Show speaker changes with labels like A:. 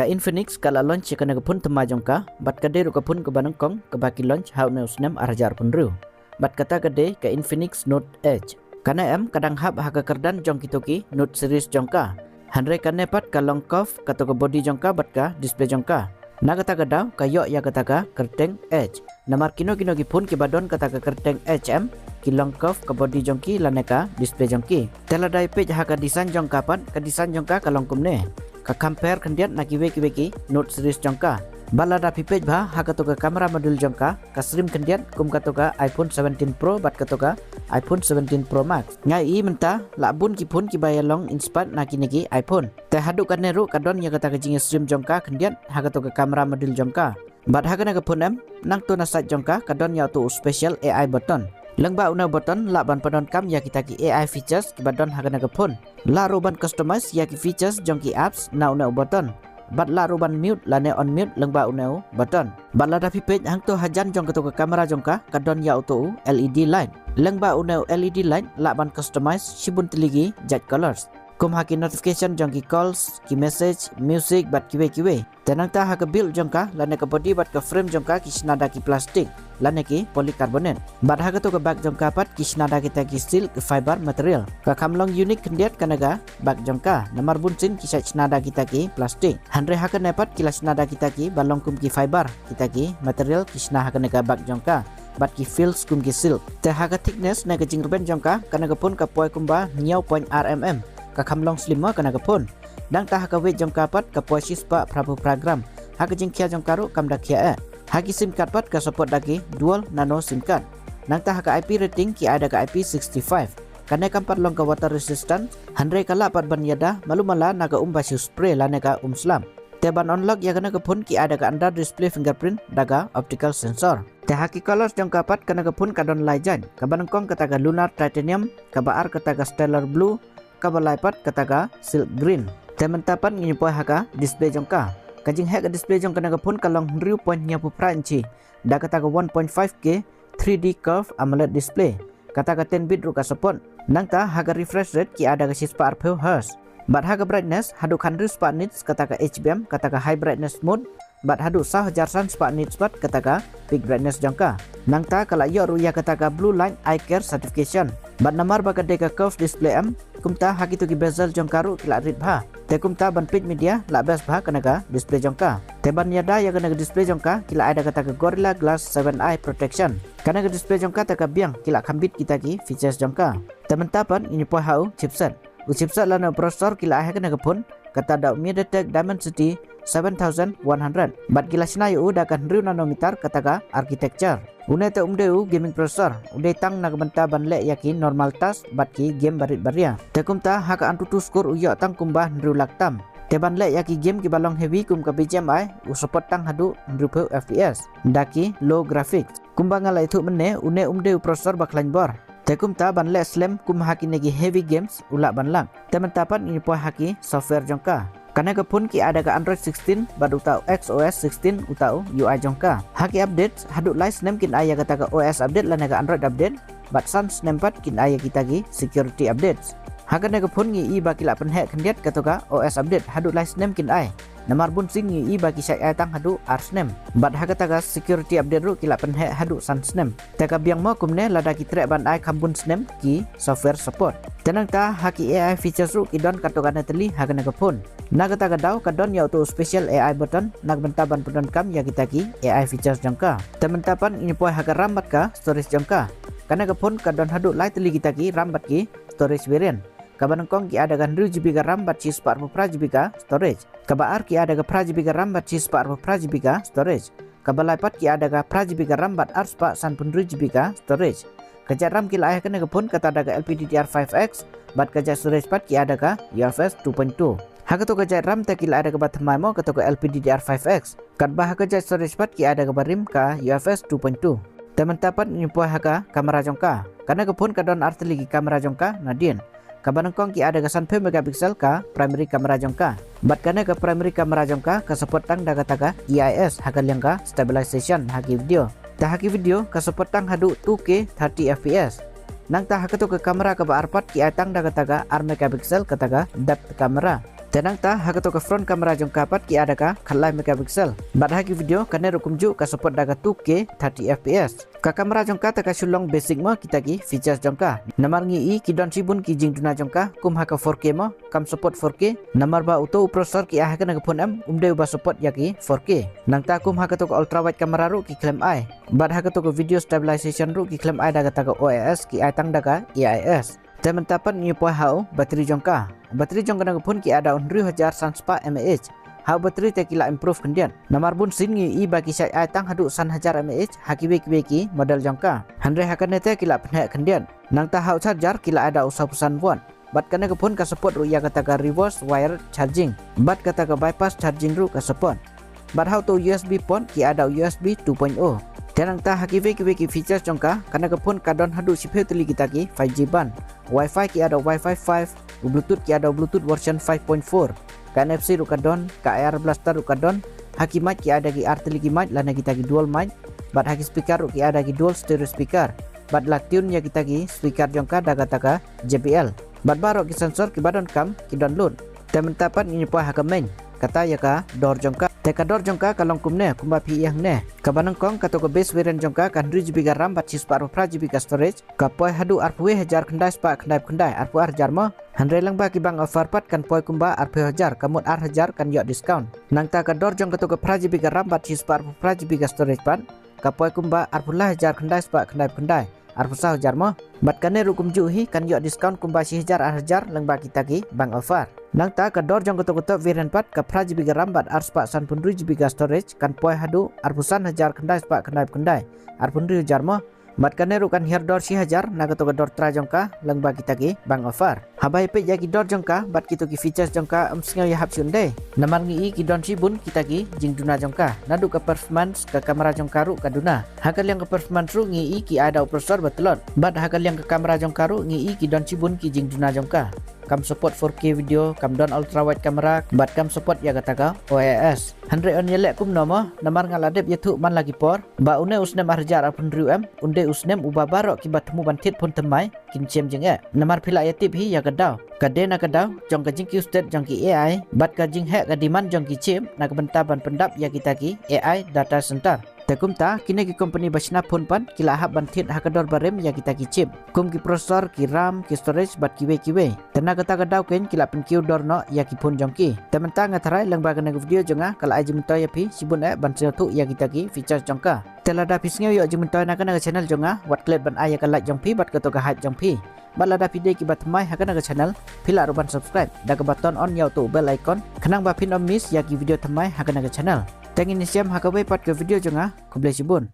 A: Ka Infinix kala launch kana ka pun tema jongka bat kade ru ka pun ka banangkong ka baki launch how ne usnem arjar pun ru bat kata kade ka Infinix Note Edge kana kadang hab ha ka kerdan jong kitoki Note series jongka hanre kane pat ka long curve ka to ka body jongka bat ka display jongka na kata ka daw ka yo ya kata ka kerteng Edge namar kino ki pun ki badon kata ka kerteng HM ki long curve ka body jongki laneka display jongki tela dai page ha ka design jongka pat ka design jongka ka long kumne ka compare kandiat na kiwe Note series jongka bala da page bha ha ka to ka camera module jongka ka stream kandiat kum ka to ka iPhone 17 Pro bat ka to ka iPhone 17 Pro Max ngai i menta la bun ki pun ki bayalong inspat na kiniki iPhone te hadu kan neru ka don ya kata ka jing stream jongka kandiat ha ka to ka camera module jongka bat ha ka na ka pun nang to na site jongka ka don ya to special AI button lengba una button la ban padon kam ya kita ki AI features ki badon hagana ka phone la roban customize ya ki features jong ki apps na una button bat la roban mute la ne on mute lengba una button bat la dapi page hang to hajan jong ka kamera jong ka don ya auto LED light lengba una LED light la ban customize shibun teligi jet colors kum haki notification jong ki calls ki message music bat kiwe tenang ta ha ka build jong ka la ne ka body bat ka frame jong ka ki snada ki plastic lane ki polycarbonate bat ha ka to ka bag jong ka pat ki snada kita ki steel ki fiber material ka kamlong unique kendiat kanaga bag jong ka namar bunsin ki snada kita ki plastic hanre ha ka nepat ki snada kita ki balong kum ki fiber kita ki material ki snada ha kanaga bag jong ka bat ki feels kum ki silk te ha ka thickness na ka jingruben jong ka kanaga pun ka poi kumba 9.rmm ka kamlong slimma kanaga pun dang ta ha ka weight jong ka pat ka poi sispa prabu program ha ka jing khia jong karu kam da khia haki SIM card pat ka support dagi dual nano SIM card nang ta ka IP rating ki ada ka IP65 kane kampat long ka water resistant handre kala pat ban yada malumala naga basu spray la naga slam te ban unlock ya kana ka phone ki ada ka under display fingerprint daga optical sensor te haki colors jong ka pat kana ka phone ka don laijan ka banangkong kata ka lunar titanium ka baar kata ka stellar blue ka balai pat kata ka silk green te mentapan ini poi haka display jong ka kajing hek display jong kana ka phone kalong 0.9 inci da kata ka 1.5K 3D curve AMOLED display kata ka 10 bit ru ka support nang ta haga refresh rate ki ada ka 60 Hz bat haga brightness hadu 100 nits kata ka HBM kata ka high brightness mode bat hadu 1000 nits bat kata ka peak brightness jongka nang ta kala yo ru ya kata ka blue line eye care certification bat namar ba ka curve display kumta haki tu ki bezel jongkaru kila rit bha te kumta ban pitch media la best bha kanaga display jongka te ban yada ya kanaga display jongka kila ada kata ka Gorilla Glass 7 eye protection kanaga display jongka ta ka biang kila khambit kita ki features jongka te mentapan ini po hau chipset chipset lana processor kila ha kanaga phone kata da MediaTek Dimensity 7100 bat kila sinayu da kan 1 nanometer kata ka architecture une te umdeu gaming processor ude tang na benta ban le yakin normal task bat ki game barit baria te kumta haka antutu score uyo tang kumbah nru laktam te ban le yaki game ki balong heavy kum ka BGMI support tang hadu 10 fps daki low graphics kumba ngala itu menne une umdeu processor baklan bor te kumta ban le slam kum haki negi heavy games ulak ban lang te mentapan ini po haki software jongka karena ke phone ki ada ke Android 16 bad utau XOS 16 utau UI jongka haki update haduk lai snam kin aya kata ke OS update lana ke Android update bat san snampat kin aya kita ki security updates hakana ke phone ngi i baki la penhek kendiat kata ka OS update haduk lai snam kin ai namar bun sing ngi i baki sai ai tang hadu arsnam bat hakata ka security update ru kila penhek hadu san snam te ka biang mo kumne lada ki trek ban ai khambun snam ki software support tenang ta haki AI features ru kidon katokana teli hakana ke phone naga ta daw kadon ya auto special AI button nag bentaban pudon kam ya kita ki AI features jongka tementapan ini poi haga rambat ka storage jongka kana ke phone kadon hadu lai teli kita ki rambat ki storage variant kabanangkong ki ada kan 2GB ka rambat chi 4GB ka storage kabaar ki ada ka prajibi ka rambat chi 4GB ka storage kabalai pat ki ada ka prajibi ka rambat arspa san 2GB ka storage kajak ram ki lai kana ke phone kata ada ka LPDDR5X bat kajak storage pat ki ada ka UFS 2.2 haka to kajak ram ta kila ada ka batmai mo kata ka LPDDR5X kat bah kajak storage pat ki ada ka barim ka UFS 2.2 teman-teman ini po haka kamera jongka karena ke phone kadon arteli ki kamera jongka nadien kabanangkong ki ada ka 10 megapixel ka primary kamera jongka bat kana ka primary kamera jongka ka support tang daga taga EIS haka liang ka stabilization haki video ta haki video ka support tang hadu 2K 30 fps nang ta haka to ka kamera ka ba arpat ki atang daga taga 6 megapixel kataga depth kamera Tenang ta hakato ka front kamera jongka pat ki ada ka khalai megapixel. Bat haki video kane rukumju ka support daga 2K 30 fps. Ka kamera jongka ta ka sulong basic mo kita ki features jongka. Namar ngi ki don sibun ki jing duna jongka kum haka 4K mo kam support 4K. Namar ba auto processor ki ahaka na phone am umde ba support ya ki 4K. Nang ta kum haka to ka ultra wide kamera ru ki claim ai. Bat haka to ka video stabilization ru ki claim ai daga ta ka OIS ki ai tang daga EIS. Teman tapan ni poi hau bateri jongka. Bateri jongka na pun ki ada 1000 sanspa mAh. Hau bateri te kila improve kendian. Namar bun sin ngi bagi sai ai tang hadu 1000 mAh haki ki model jongka. Handre hakane te kila pnek kendian. Nang ta hau charger kila ada usah pesan won. Bat kana ke pun ka support ru ya kata ka reverse wire charging. Bat kata ka bypass charging ru ka support. Bat hau to USB pon ki ada USB 2.0. Tenang ta haki ki features jongka kana ke pun ka don hadu siphe tuli kita ki 5G ban. Wi-Fi ki ada Wi-Fi 5, Bluetooth ki ada Bluetooth version 5.4. Ka NFC ru ka don, ka Air Blaster ru ka don. Haki mic ki ada ki R3 ki mic lana kita ki dual mic. Bat haki speaker ru ki ada ki dual stereo speaker. Bat lak tune ya kita ki speaker jongka daga taka JBL. Bat baro ki sensor ki badon kam ki download. Temen tapat ni poa haka main. Kata ya ka door jongka. Teka door jongka kalong kumne kumba pi yang ne. Kabanang kong kato ka base variant jongka kan 2GB RAM 4GB storage. Kapoi hadu arpue hajar kendai spa kendai arpu arjar mo. Handre lang ba ki bang offer pat kan poi kumba arpu hajar kamut ar hajar kan yok discount. Nang ta ka door jongka to ka 4GB RAM 4GB storage pat. Kapoi kumba arpu lah hajar kendai spa kendai arpu sah hajar mo. Bat kane rukum juhi kan yok discount kumba si hajar ar hajar lang ba kita ki bang offer. Nang ta ka door jong koto variant pat ka 4GB RAM bat ar spa 2GB storage kan poi hadu arpusan hajar kendai spa kendai arpun hajar mo. Bat kane ru kan hair door si hajar na koto ka door tra jongka lang ba kita ki bang offer. Habai pe ya ki door jongka bat kito ki features jongka amsngaw ya hap sunde. Namar ngi ki don sibun kita ki jing duna jongka. Nadu ka performance ka kamera jongka ru ka duna. Hakal yang ka performance ru ngi ki ada processor betelot. Bat hakal yang ka kamera jongka ru ngi ki don sibun ki jing duna jongka. Kam support 4K video, kam don ultra wide kamera, bat kam support ya kata ka OIS. Handre on yelek kum nomo, namar ngaladep yatu man lagi por. Ba une usnem arjar apun riu unde usnem uba barok ki batmu bantit pun temai, kin chem jeng Namar pila yatip hi ya kadau. Kade na kadau, jong ka jing ki usted jong ki AI, bat ka jing hek ka diman jong ki chem, na kebentaban pendap ya kita ki AI data center. Tekum ta kini ki company basna phone pan kila hab bantit hakador barem ya kita ki chip kum ki processor ki RAM ki storage bat ki we tena kata kadau ken kila pen ki dor no ya ki phone jongki tementa ngatharai lang ba kana video jonga kala aji mentoy ya pi sibun ban tu ya kita ki features jongka telada pisngeu yo aji mentoy na kana channel jonga wat klet ban aya kala jongpi bat kato ka hype jongpi balada video ki bat mai hakana ka channel pila ruban subscribe daga button on ya tu bell icon kanang ba pin on miss ya ki video thamai hakana ka channel Tengin siam hakabai pat ke video jonga kublai sibun.